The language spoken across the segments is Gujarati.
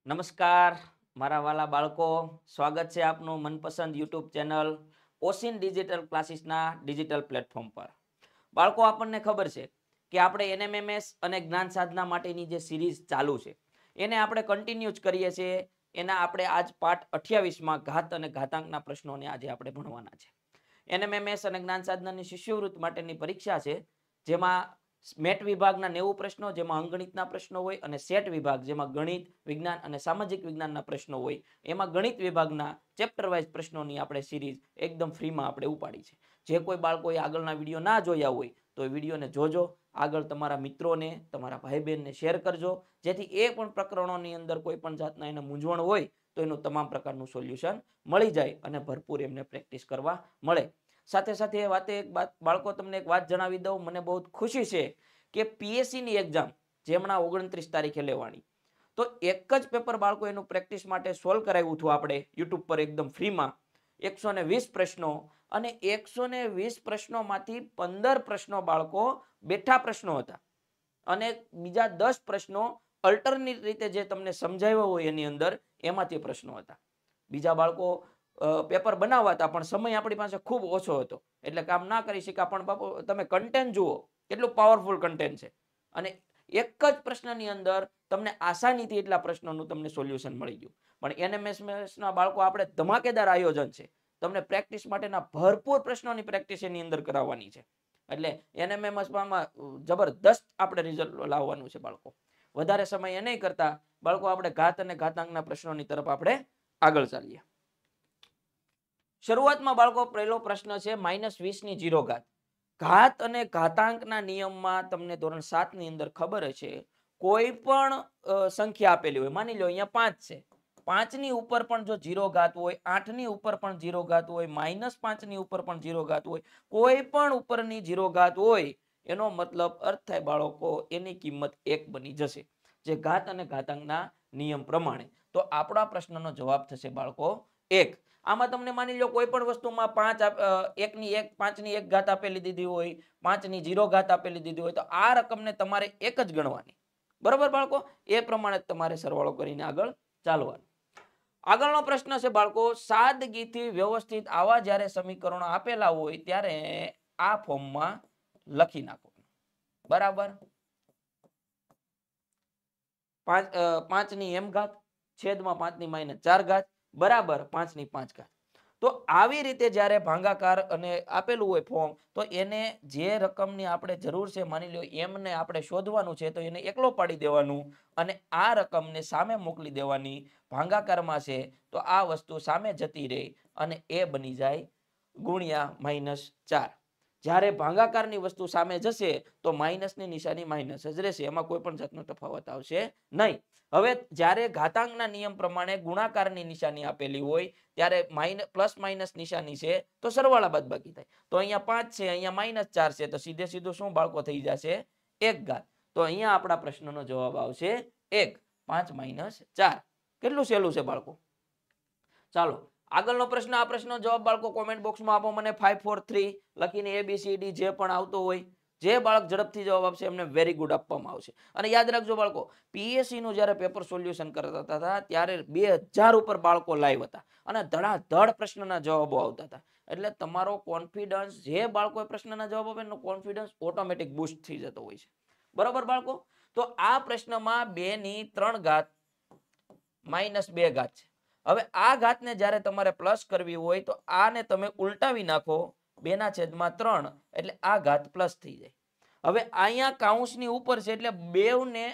નમસ્કાર મારા વાલા બાળકો, સ્વાગત છે આપનું મનપસંદ યુટ્યુબ ચેનલ ઓશિન ડિજિટલ ક્લાસીસના ડિજિટલ પ્લેટફોર્મ પર. બાળકો, આપણને ખબર છે કે આપણે એનએમએમએસ અને જ્ઞાન સાધના માટેની જે સિરીઝ ચાલુ છે એને આપણે કન્ટિન્યુ જ કરીએ છીએ. એના આપણે આજ પાઠ 28માં ઘાત અને ઘાતાંકના પ્રશ્નોને આજે આપણે ભણવાના છે. એનએમએમએસ અને જ્ઞાન સાધનાની શિષ્યવૃત્તિ માટેની પરીક્ષા છે, જેમાં મેટ વિભાગના 90 પ્રશ્નો, જેમાં અંગણિતના પ્રશ્નો હોય, અને સેટ વિભાગ જેમાં ગણિત, વિજ્ઞાન અને સામાજિક વિજ્ઞાનના પ્રશ્નો હોય, એમાં ગણિત વિભાગના ચેપ્ટર વાઇઝ પ્રશ્નોની આપણે સિરીઝ એકદમ ફ્રીમાં આપણે ઉપાડી છે. જે કોઈ બાળકોએ આગળના વિડીયો ના જોયા હોય તો એ વિડીયોને જોજો, આગળ તમારા મિત્રોને, તમારા ભાઈ બહેનને શેર કરજો, જેથી એ પણ પ્રકરણોની અંદર કોઈ પણ જાતના એને મૂંઝવણ હોય તો એનું તમામ પ્રકારનું સોલ્યુશન મળી જાય અને ભરપૂર એમને પ્રેક્ટિસ કરવા મળે. સાથે સાથે એ વાતે બાળકો તમને એક વાત જણાવી દઉં, મને બહુ ખુશી છે કે પીએસસીની એક્ઝામ જે હમણાં 29 તારીખે લેવાની, તો એક જ પેપર બાળકો એનું પ્રેક્ટિસ માટે સોલ્વ કરાવ્યું હતું આપણે યુટ્યુબ પર એકદમ ફ્રીમાં. 120 પ્રશ્નો, અને 120 પ્રશ્નોમાંથી 15 પ્રશ્નો બાળકો બેઠા પ્રશ્નો હતા અને બીજા 10 પ્રશ્નો અલ્ટરનેટ રીતે જે તમને સમજાવ્યો હોય એની અંદર એમાંથી પ્રશ્નો હતા. બીજા બાળકો પેપર બનાવવા હતા પણ સમય આપણી પાસે ખૂબ ઓછો હતો એટલે કામ ના કરી શક્યા. પણ બાપુ, તમે કન્ટેન્ટ જુઓ કેટલું પાવરફુલ કન્ટેન્ટ છે, અને એક જ પ્રશ્નની અંદર તમને આસાનીથી એટલા પ્રશ્નોનું તમને સોલ્યુશન મળી ગયું. પણ એનએમએમએસના બાળકો આપણે ધમાકેદાર આયોજન છે, તમને પ્રેક્ટિસ માટેના ભરપૂર પ્રશ્નોની પ્રેક્ટિસ એની અંદર કરાવવાની છે. એટલે એનએમએમએસમાં જબરદસ્ત આપણે રિઝલ્ટ લાવવાનું છે બાળકો. વધારે સમય નહીં કરતા બાળકો, આપણે ઘાત અને ઘાતાંકના પ્રશ્નોની તરફ આપણે આગળ ચાલીએ. શરૂઆતમાં બાળકો પહેલો પ્રશ્ન છે -20 ની 0 ઘાત. ઘાત અને ઘાતાંકના નિયમમાં તમને ધોરણ 7 ની અંદર ખબર છે, કોઈ પણ સંખ્યા આપેલી હોય, માની લો અહીંયા 5 છે, 5 ની ઉપર પણ જો 0 ઘાત હોય, 8 ની ઉપર પણ 0 ઘાત હોય, -5 ની ઉપર પણ 0 ઘાત હોય, કોઈ પણ ઉપરની 0 ઘાત હોય, એનો મતલબ અર્થ થાય બાળકો એની કિંમત 1 બની જશે, જે ઘાત અને ઘાતાંકના નિયમ પ્રમાણે. તો આપણા પ્રશ્નનો જવાબ થશે બાળકો 1. આમાં તમને માની લો કોઈ પણ વસ્તુમાં 5 ની 1 ઘાત આપેલી દીધી હોય, 5 ની 0 ઘાત આપેલી દીધી હોય, તો આ રકમને તમારે 1 જ ગણવાની. બરોબર બાળકો? એ પ્રમાણે તમારે સરવાળો કરીને આગળ ચાલવાનું. આગળનો પ્રશ્ન છે બાળકો, સાદગીથી વ્યવસ્થિત આવા જ્યારે સમીકરણો આપેલા હોય ત્યારે આ ફોર્મમાં લખી નાખો. બરાબર? 5 ની m ઘાત છેદમાં 5 ની -4 ઘાત બરાબર 5 ની 5 ઘાત. તો આવી રીતે જ્યારે ભાગાકાર અને આપેલું હોય ફોર્મ, તો એને જે રકમની આપણે જરૂર છે, માની લો m ને આપણે શોધવાનું છે, તો એને એકલો પાડી દેવાનું અને આ રકમને સામે મોકલી દેવાની. ભાગાકારમાં છે તો આ વસ્તુ સામે જતી રહે અને એ બની જાય ગુણ્યા -4. જ્યારે ભાગાકારની વસ્તુ સામે જશે તો માઇનસની નિશાની માઇનસ જ રહેશે, એમાં કોઈ પણ જાતનો તફાવત આવશે નહીં. હવે જ્યારે ઘાતાંકના નિયમ પ્રમાણે ગુણાકારની નિશાની આપેલી હોય ત્યારે પ્લસ માઇનસ નિશાની છે તો સરવાળા બાદબાકી થાય. તો અહીંયા 5 છે, અહીંયા -4 છે, તો સીધે સીધું શું બાળકો થઈ જશે? 1 ઘાત. તો અહીંયા આપણા પ્રશ્નનો જવાબ આવશે 1. 5 - 4. કેટલું સહેલું છે બાળકો? ચાલો આગળનો પ્રશ્ન. આ પ્રશ્નનો જવાબ બાળકો કોમેન્ટ બોક્સમાં આપો મને. 5 4 3 લખીને ABCD જે પણ આવતો હોય, જે બાળક ઝડપથી જવાબ આપશે એમને વેરી ગુડ આપવામાં આવશે. અને યાદ રાખજો બાળકો, પીએસસી નું જ્યારે પેપર સોલ્યુશન કરતા હતા ત્યારે 2000 ઉપર બાળકો લાઈવ હતા અને ધડાધડ પ્રશ્નના જવાબો આવતા હતા. એટલે તમારો કોન્ફિડન્સ, જે બાળકોએ પ્રશ્નના જવાબ આપે એનો કોન્ફિડન્સ ઓટોમેટિક બૂસ્ટ થઈ જતો હોય છે. બરોબર બાળકો? તો આ પ્રશ્નમાં 2 ની 3 ઘાત -2 ઘાત છે. હવે આ ઘાતને જ્યારે તમારે પ્લસ કરવી હોય તો આને તમે ઉલટાવી નાખો, 2/3, એટલે આ ઘાત પ્લસ થઈ જાય. હવે અહીંયા કાઉન્સની ઉપર છે એટલે 2 ને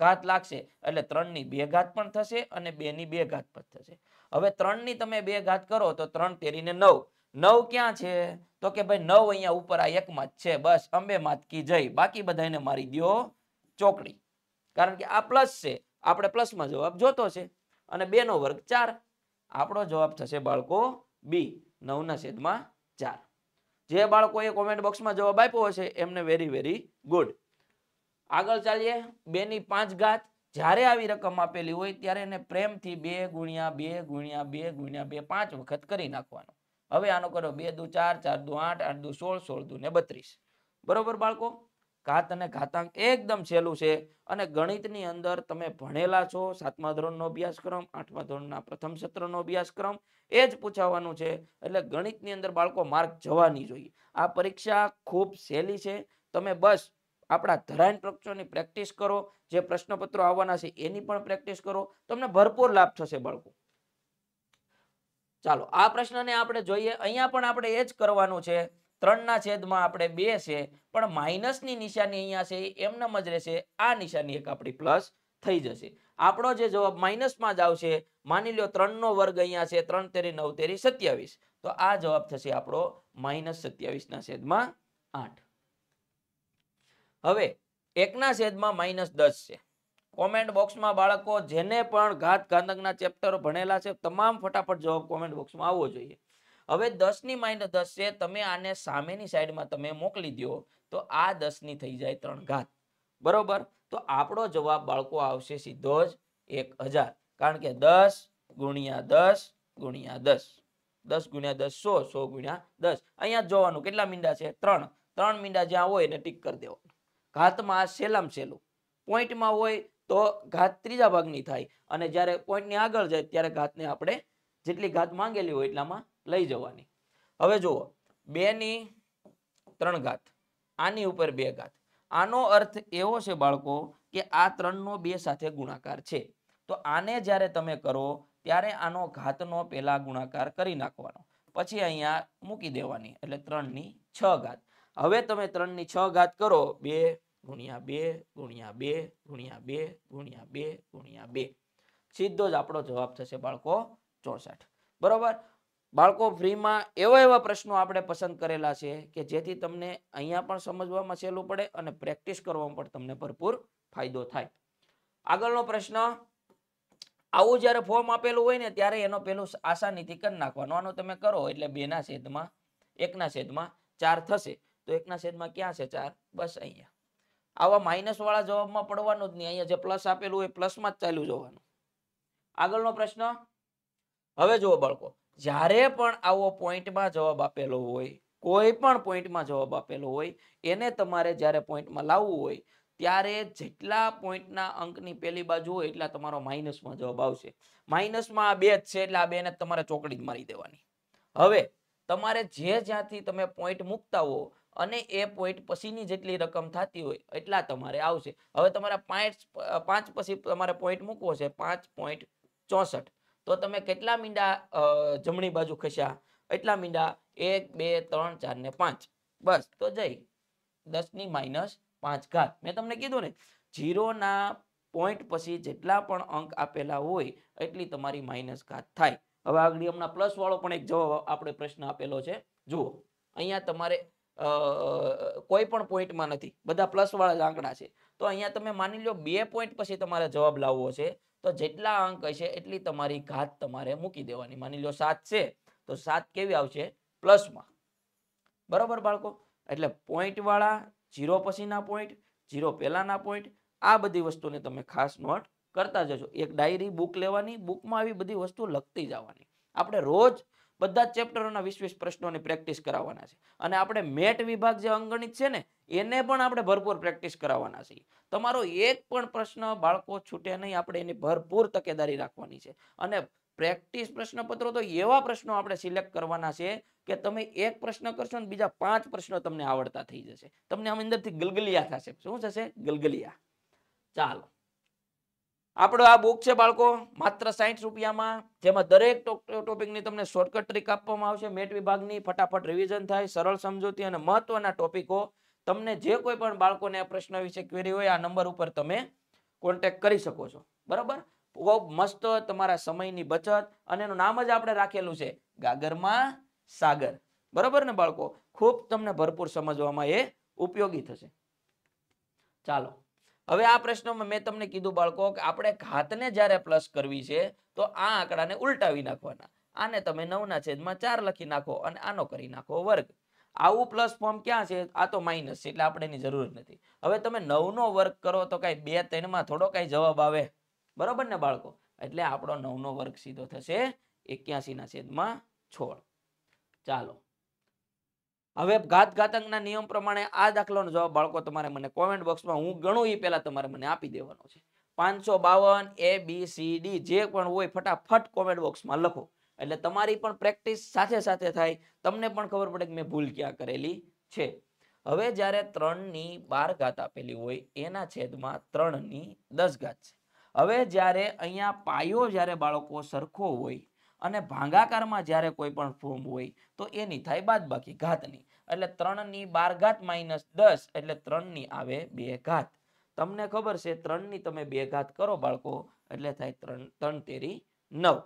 ઘાત લાગશે એટલે 3 ની 2 ઘાત પણ થશે અને 2 ની 2 ઘાત પણ થશે. હવે 3 ની તમે 2 ઘાત કરો તો 3 તેરી ને 9. 9 ક્યાં છે? તો કે ભાઈ 9 અહીંયા ઉપર આ એકમાં જ છે. બસ અંબે માતકી જય. બાકી બધાને મારી દો ચોકડી, કારણ કે આ પ્લસ છે, આપણે પ્લસમાં જવાબ જોતો છે. અને 2 નો વર્ગ 4. આપણો જવાબ થશે બાળકો બી, 9/4. જે બાળકોએ કોમેન્ટ બોક્સમાં જવાબ આપ્યો હશે એમને વેરી વેરી ગુડ. આગળ ચાલીએ. 2 ની 5 ઘાત. જ્યારે આવી રકમ આપેલી હોય ત્યારે એને પ્રેમથી 2 × 2 × 2 × 2 5 વખત કરી નાખવાનો. હવે આનો કરો 2 દુ 4, 4 દુ 8, 8 દુ 16, 16 દુ 32. બરોબર બાળકો? ઘાત અને ઘાતાંક એકદમ સહેલું છે અને ગણિતની અંદર તમે ભણેલા છો 7મા ધોરણનો અભ્યાસક્રમ 8મા ધોરણના પ્રથમ સત્રનો અભ્યાસક્રમ એ જ પૂછાવાનું છે એટલે ગણિતની અંદર બાળકો માર્ક જવાની જોઈએ. આ પરીક્ષા ખૂબ સહેલી છે. તમે બસ આપણા ધરાયણ પ્રશ્નોની પ્રેક્ટિસ કરો, જે પ્રશ્નપત્રો આવવાના છે એની પણ પ્રેક્ટિસ કરો, તમને ભરપૂર લાભ થશે બાળકો. ચાલો આ પ્રશ્નને આપણે જોઈએ. અહીંયા પણ આપણે એ જ કરવાનું છે. 3/2 આપણે 2 છે પણ માઇનસની નિશાની અહીંયા છે એમનેમ જ રહેશે. આ નિશાની એક આપણી પ્લસ થઈ જશે. આપણો જે જવાબ માઇનસમાં જ આવશે. માની લો 3 નો વર્ગ અહીંયા છે, 3 તેરી 9 તેરી 27. તો આ જવાબ થશે આપણો -27/8. હવે 1/-10 છે. કોમેન્ટ બોક્સમાં બાળકો જેને પણ ઘાત ઘાતાંકના ચેપ્ટરો ભણેલા છે તમામ ફટાફટ જવાબ કોમેન્ટ બોક્સમાં આવવો જોઈએ. હવે 10 - 10 છે, તમે આને સામેની સાઈડમાં તમે મોકલી દો તો આ 10 ની થઈ જાય 3 ઘાત. બરોબર. તો આપણો જવાબ બાળકો આવશે સીધો જ 1000. કારણ કે 10 × 10 × 10, 10 × 10 100, 100 × 10. અહીંયા જોવાનું કેટલા મીંડા છે? 3. 3 મીંડા જ્યાં હોય એને ટીક કરી દેવાનું. ઘાતમાં સહેલામાં સહેલું. પોઈન્ટમાં હોય તો ઘાત ત્રીજા ભાગની થાય અને જ્યારે પોઈન્ટની આગળ જાય ત્યારે ઘાતને આપણે જેટલી ઘાત માંગેલી હોય એટલામાં લઈ જવાની. હવે જુઓ 2/3 ઘાત, આની ઉપર 2 ઘાત. આનો અર્થ એવો છે બાળકો કે આ 3 નો 2 સાથે ગુણાકાર છે. તો આને જ્યારે તમે કરો ત્યારે આનો ઘાતનો પહેલા ગુણાકાર કરી નાખવાનો, પછી અહીંયા મૂકી દેવાની એટલે 3/6 ઘાત. હવે તમે 3/6 ઘાત કરો 2 × 2 × 2 × 2 × 2 × 2. સીધો જ આપણો જવાબ થશે બાળકો 64. બરોબર. બાળકો ફ્રીમાં એવા પ્રશ્નો આપણે પસંદ કરેલા છે કે જેથી તમને અહીંયા પણ સમજવામાં સહેલું પડે અને પ્રેક્ટિસ કરવામાં પણ તમને ભરપૂર ફાયદો થાય. આગળનો પ્રશ્ન, આવું જ્યારે ફોર્મ આપેલું હોય ને ત્યારે એનો પેલું આસાનીથી કરી નાખવાનો. આનો તમે કરો એટલે 2/1/4 થશે. તો 1/, ક્યાં છે 4? બસ અહીંયા. આવા માઇનસ વાળા જવાબમાં પડવાનું જ નહીં. અહીંયા જે પ્લસ આપેલું હોય પ્લસમાં જ ચાલ્યું જવાનું. આગળનો પ્રશ્ન, હવે જુઓ બાળકો, જ્યારે પણ આવો પોઈન્ટમાં જવાબ આપેલો હોય, કોઈ પણ પોઈન્ટમાં જવાબ આપેલો હોય, એને તમારે જ્યારે પોઈન્ટમાં લાવવું હોય ત્યારે જેટલા પોઈન્ટના અંકની પેલી બાજુ હોય એટલા તમારો માઇનસમાં જવાબ આવશે. માઇનસમાં આ 2 જ છે એટલે આ 2 ને તમારે ચોકડી જ મારી દેવાની. હવે તમારે જ્યાંથી તમે પોઈન્ટ મૂકતા હો અને એ પોઈન્ટ પછીની જેટલી રકમ થતી હોય એટલા તમારે આવશે. હવે તમારે 5 પછી તમારે પોઈન્ટ મૂકવો છે 5.64. તો તમે કેટલા મીંડા જમણી બાજુ ખસ્યા? એટલા મીંડા 1 2 3 4 ને 5. બસ તો જઈ 10 - 5 ઘાત. મેં તમને કીધું ને 0 ના પોઈન્ટ પછી જેટલા પણ અંક આપેલા હોય એટલી તમારી માઇનસ ઘાત થાય. હવે આગળ હમણાં પ્લસ વાળો પણ એક જવાબ આપણે પ્રશ્ન આપેલો છે. જુઓ અહીંયા તમારે કોઈ પણ પોઈન્ટમાં નથી, બધા પ્લસ વાળા જ આંકડા છે. તો અહીંયા તમે માની લો 2 પોઈન્ટ પછી તમારે જવાબ લાવવો છે તો જેટલા અંક હશે એટલી તમારી ઘાત તમારે મૂકી દેવાની. માની લો 7 છે તો 7 કેવી આવશે? પ્લસમાં. બરોબર બાળકો. એટલે પોઈન્ટ વાળા, 0 પછીના પોઈન્ટ, 0 પહેલાના પોઈન્ટ, આ બધી વસ્તુને તમે ખાસ નોટ કરતા જજો. એક ડાયરી બુક લેવાની, બુકમાં આવી બધી વસ્તુ લખતી જવાની. આપણે રોજ બધા જ ચેપ્ટરોના 20 પ્રશ્નોની પ્રેક્ટિસ કરાવવાના છે અને આપણે મેટ વિભાગ જે અંકગણિત છે ને એને પણ આપણે ભરપૂર પ્રેક્ટિસ કરાવવાના છે. તમારો એક પણ પ્રશ્ન બાળકો છૂટે નહીં. આપણે એની ભરપૂર તકેદારી રાખવાની છે અને પ્રેક્ટિસ પ્રશ્નપત્રો તો એવા પ્રશ્નો આપણે સિલેક્ટ કરવાના છે કે તમે એક પ્રશ્ન કરશો ને બીજા 5 પ્રશ્નો તમને આવડતા થઈ જશે. તમને આમ અંદરથી ગલગલિયા થશે. શું થશે? ગલગલિયા. ચાલો, આપણો આ બુક છે બાળકો માત્ર 60 રૂપિયામાં, જેમાં દરેક ટોપિકની તમને શોર્ટકટ ટ્રીક આપવામાં આવશે. મેટ વિભાગની ફટાફટ રિવિઝન થાય, સરળ સમજૂતી અને મહત્વના ટોપિકો. તમને જે કોઈ પણ બાળકોને આ પ્રશ્ન વિશે ક્વેરી હોય આ નંબર ઉપર તમે કોન્ટેક્ટ કરી શકો છો. બરાબર. ખૂબ મસ્ત તમારા સમયની બચત અને એનું નામ જ આપણે રાખેલું છે ગાગરમાં સાગર. બરાબર ને બાળકો? ખૂબ તમને ભરપૂર સમજવામાં એ ઉપયોગી થશે. ચાલો, હવે આ પ્રશ્નમાં મેં તમને કીધું બાળકો કે આપણે ઘાતને જ્યારે પ્લસ કરવી છે તો આ આંકડાને ઉલટાવી નાખવાના. આને તમે 9/4 લખી નાખો અને આનો કરી નાખો વર્ગ. આવું પ્લસ ફોર્મ ક્યાં છે? આ તો માઇનસ છે એટલે આપણે એની જરૂર નથી. હવે તમે 9 નો વર્ગ કરો તો કઈ 2 3 માં થોડો કઈ જવાબ આવે? બરોબર ને બાળકો? એટલે આપણો 9 નો વર્ગ સીધો થશે 81/16. ચાલો, હવે ઘાત ઘાતાંકના નિયમ પ્રમાણે આ દાખલાનો જવાબ બાળકો તમારે મને કોમેન્ટ બોક્સમાં હું ગણું એ પહેલા તમારે મને આપી દેવાનો છે. 552 ABCD જે પણ હોય ફટાફટ કોમેન્ટ બોક્સમાં લખો, એટલે તમારી પણ પ્રેક્ટિસ સાથે સાથે થાય, તમને પણ ખબર પડે કે મેં ભૂલ ક્યાં કરેલી છે. હવે જ્યારે 3 ની 12 ઘાત આપેલી હોય એના છેદમાં 3 ની 10 ઘાત છે. હવે જ્યારે અહીંયા પાયો જ્યારે બાળકો સરખો હોય અને ભાગાકારમાં જ્યારે કોઈ પણ ફોર્મ હોય તો એની થાય બાદબાકી ઘાતની, એટલે 3 ની 12 ઘાત માઇનસ 10 એટલે 3 ની આવે 2 ઘાત. તમને ખબર છે 3 ની તમે 2 ઘાત કરો બાળકો એટલે થાય 3 તેરી 9.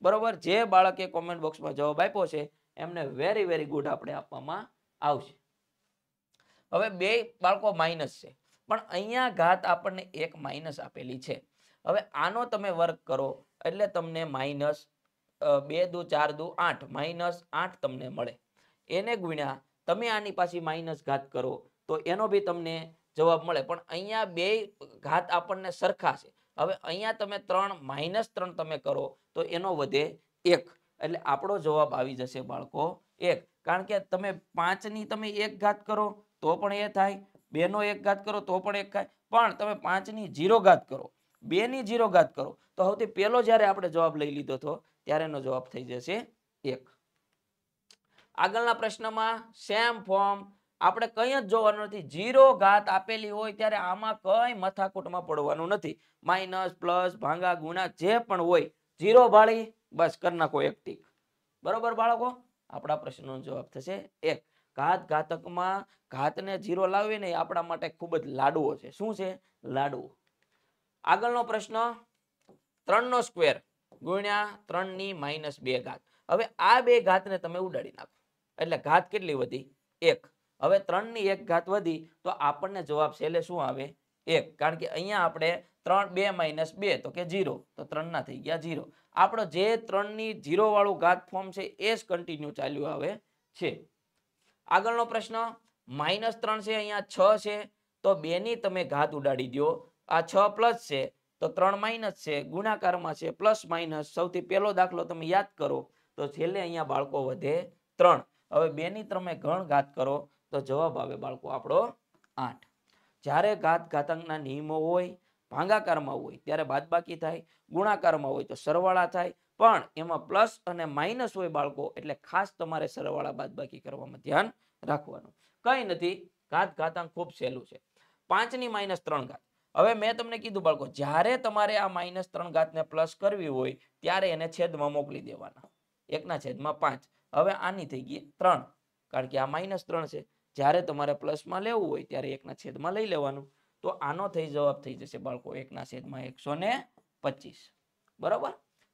બરોબર. જે બાળકે કોમેન્ટ બોક્સમાં જવાબ આપ્યો છે એમને વેરી વેરી ગુડ આપણે આપવામાં આવશે. હવે બે બાળકો માઇનસ છે પણ અહીંયા ઘાત આપણને એક માઇનસ આપેલી છે. હવે આનો તમે વર્ક કરો એટલે તમને માઇનસ 2 દુ 4 દુ 8 માઇનસ 8 તમને મળે. એને ગુણ્યા તમે આની પાછી માઇનસ ઘાત કરો તો એનો બી તમને જવાબ મળે. પણ અહીંયા બે ઘાત આપણને સરખા છે. હવે અહીંયા તમે 3 માઇનસ 3 તમે કરો તો એનો વધે 1, એટલે આપણો જવાબ આવી જશે બાળકો 1. કારણ કે તમે 5 ની તમે 1 ઘાત કરો તો પણ એ થાય, 2 નો 1 ઘાત કરો તો પણ 1 થાય, પણ તમે 5 ની 0 ઘાત કરો, 2 ની 0 ઘાત કરો તો સૌથી પહેલો જ્યારે આપણે જવાબ લઈ લીધો હતો ત્યારે એનો જવાબ થઈ જશે 1. આગળના પ્રશ્નમાં સેમ ફોર્મ આપણે કંઈ જ જોવાનું નથી. 0 ઘાત આપેલી હોય ત્યારે આમાં કંઈ મથાકૂટમાં પડવાનું નથી. માઇનસ પ્લસ ભાંગા ગુણા જે પણ હોય 0 ભાળી બસ કરી નાખો 1 ટીક. બરોબર બાળકો, આપણા પ્રશ્નનો જવાબ થશે 1. ઘાત ઘાતકમાં ઘાતને 0 લાવવી ને આપણા માટે ખૂબ જ લાડવો છે. શું છે? લાડવો. આગળનો પ્રશ્ન 3 નો સ્ક્વેર ગુણ્યા 3 ની માઇનસ 2 ઘાત. હવે આ બે ઘાતને તમે ઉડાડી નાખો એટલે ઘાત કેટલી વધી? 1. હવે 3 ની 1 ઘાત વધી તો આપણને જવાબ છેલ્લે શું આવે? 1. કારણ કે અહીંયા આપણે 2 માઇનસ 2 તો કે 0, તો 3 ના થઈ ગયા 0. આપણો જે 3 ની 0 વાળું ઘાત ફોર્મ છે એ જ કન્ટિન્યુ ચાલ્યું આવે છે. આગળનો પ્રશ્ન માઇનસ 3 છે, અહીંયા 6 છે તો 2 ની તમે ઘાત ઉડાડી દો. આ 6 પ્લસ છે તો 3 માઇનસ છે, ગુણાકારમાં છે પ્લસ માઇનસ. સૌથી પહેલો દાખલો તમે યાદ કરો તો છેલ્લે અહીંયા બાળકો વધે 3. હવે 2 ની તમે ગણ ઘાત કરો તો જવાબ આવે બાળકો આપણો 8. જ્યારે ઘાત ઘાતાંકના નિયમો હોય ભાગાકારમાં હોય ત્યારે બાદબાકી થાય, ગુણાકારમાં હોય તો સરવાળા થાય, પણ એમાં પ્લસ અને માઇનસ હોય બાળકો એટલે ખાસ તમારે સરવાળા બાદબાકી કરવામાં ધ્યાન રાખવાનું. કંઈ નથી, ઘાત ઘાતાંક ખૂબ સહેલું છે. 5 ની માઇનસ 3 ઘાત. હવે મેં તમને કીધું બાળકો જ્યારે તમારે આ માઇનસ 3 ઘાતને પ્લસ કરવી હોય ત્યારે એને છેદમાં મોકલી દેવાના, 1/5. હવે આની થઈ ગઈ 3 કારણ કે આ માઇનસ 3 છે. જ્યારે તમારે પ્લસમાં લેવું હોય ત્યારે 1/માં લઈ લેવાનું, તો આનો જવાબ થઈ જશે બાળકો 1/125. બરોબર.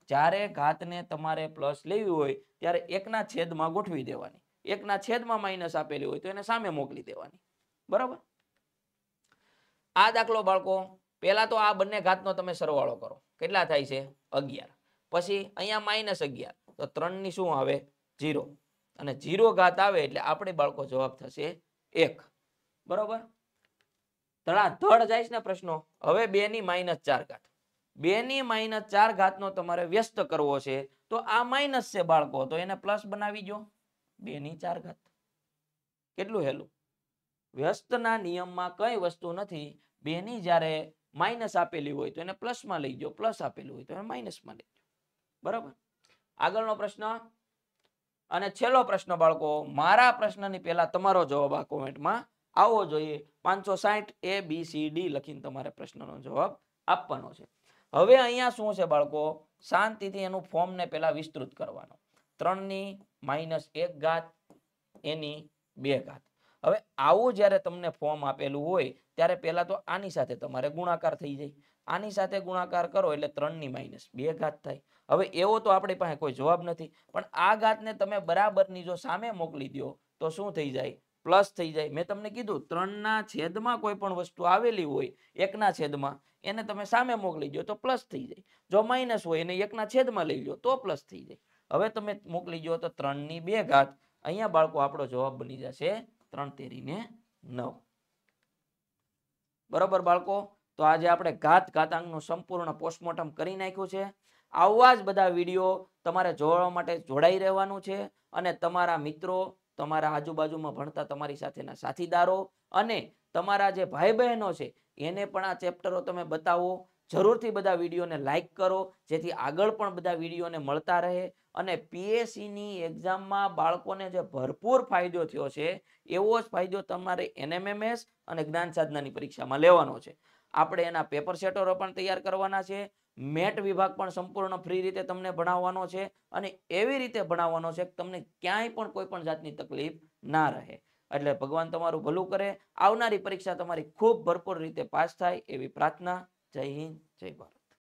જ્યારે ઘાતને તમારે પ્લસ લેવી હોય ત્યારે 1/માં ગોઠવી દેવાની, 1/માં માઇનસ આપેલી હોય તો એને સામે મોકલી દેવાની. બરોબર. આ દાખલો બાળકો પહેલા તો આ બંને ઘાતનો તમે સરવાળો કરો, કેટલા થાય છે? 11. પછી અહીંયા માઇનસ 11 તો 3 ની શું આવે? 0. અને 0 ઘાત આવે એટલે આપણે બાળકો જવાબ થશે 1. બરોબર. ધડાધડ જાય છે ને પ્રશ્નો. હવે 2 ની માઇનસ 4 ઘાત. 2 ની માઇનસ 4 ઘાતનો તમારે વ્યસ્ત કરવો છે તો આ માઇનસ છે બાળકો તો એને પ્લસ બનાવી દો. 2 ની 4 ઘાત. કેટલું હેલું? વ્યસ્તના નિયમમાં કઈ વસ્તુ નથી. 2 ની જ્યારે માઇનસ આપેલી હોય તો એને પ્લસમાં લઈ જાઓ, પ્લસ આપેલું હોય તો એને માઇનસમાં લઈ જાઓ. બરાબર. આગળનો પ્રશ્ન અને છેલ્લો પ્રશ્ન બાળકો, મારા પ્રશ્નની પહેલા તમારો જવાબ આ કોમેન્ટમાં આવવો જોઈએ. 560 ABCD લખીને તમારે પ્રશ્નનો જવાબ આપવાનો છે. હવે અહીંયા શું છે બાળકો? શાંતિથી એનું ફોર્મને પહેલા વિસ્તૃત કરવાનો. 3 ની માઇનસ 1 ઘાત એની 2 ઘાત. હવે આવું જ્યારે તમને ફોર્મ આપેલું હોય ત્યારે પહેલા તો આની સાથે તમારે ગુણાકાર થઈ જાય. આની સાથે ગુણાકાર કરો એટલે 3 ની માઇનસ 2 ઘાત થાય. હવે એવો તો આપણી પાસે કોઈ જવાબ નથી, પણ આ ઘાતને તમે બરાબરની જો સામે મોકલી દો તો શું થઈ જાય? પ્લસ થઈ જાય. મેં તમને કીધું 3/છેદમાં કોઈ પણ વસ્તુ આવેલી હોય 1/છેદમાં એને તમે સામે મોકલી દો તો પ્લસ થઈ જાય. જો માઇનસ હોય એને 1/છેદમાં લઈ લો તો પ્લસ થઈ જાય. હવે તમે મોકલી દો તો 3 ની 2 ઘાત. અહીંયા બાળકો આપણો જવાબ બની જશે 3 તેરી 9. બરોબર બાળકો. તો આજે આપણે ઘાત ઘાતાંકનું સંપૂર્ણ પોસ્ટમોર્ટમ કરી નાખ્યું છે. આવા જ બધા વિડીયો તમારે જોવા માટે જોડાઈ રહેવાનું છે અને તમારા મિત્રો તમારા આજુબાજુમાં ભણતા તમારી સાથેના સાથીદારો અને તમારા જે ભાઈ બહેનો છે એને પણ આ ચેપ્ટરો તમે બતાવો. જરૂરથી બધા વિડીયોને લાઈક કરો, જેથી આગળ પણ બધા વિડીયોને મળતા રહે. અને પીએસસીની એક્ઝામમાં બાળકોને જે ભરપૂર ફાયદો થયો છે એવો જ ફાયદો તમારે એનએમએમએસ અને જ્ઞાન સાધનાની પરીક્ષામાં લેવાનો છે. આપણે એના પેપર સેટરો પણ તૈયાર કરવાના છે. મેટ વિભાગ પણ સંપૂર્ણ ફ્રી રીતે તમને ભણાવવાનો છે અને એવી રીતે ભણાવવાનો છે કે તમને ક્યાંય પણ કોઈ પણ જાતની તકલીફ ના રહે. એટલે ભગવાન તમારું ભલું કરે. આવનારી પરીક્ષા તમારી ખૂબ ભરપૂર રીતે પાસ થાય એવી પ્રાર્થના. જય હિન્દ, જય ભારત.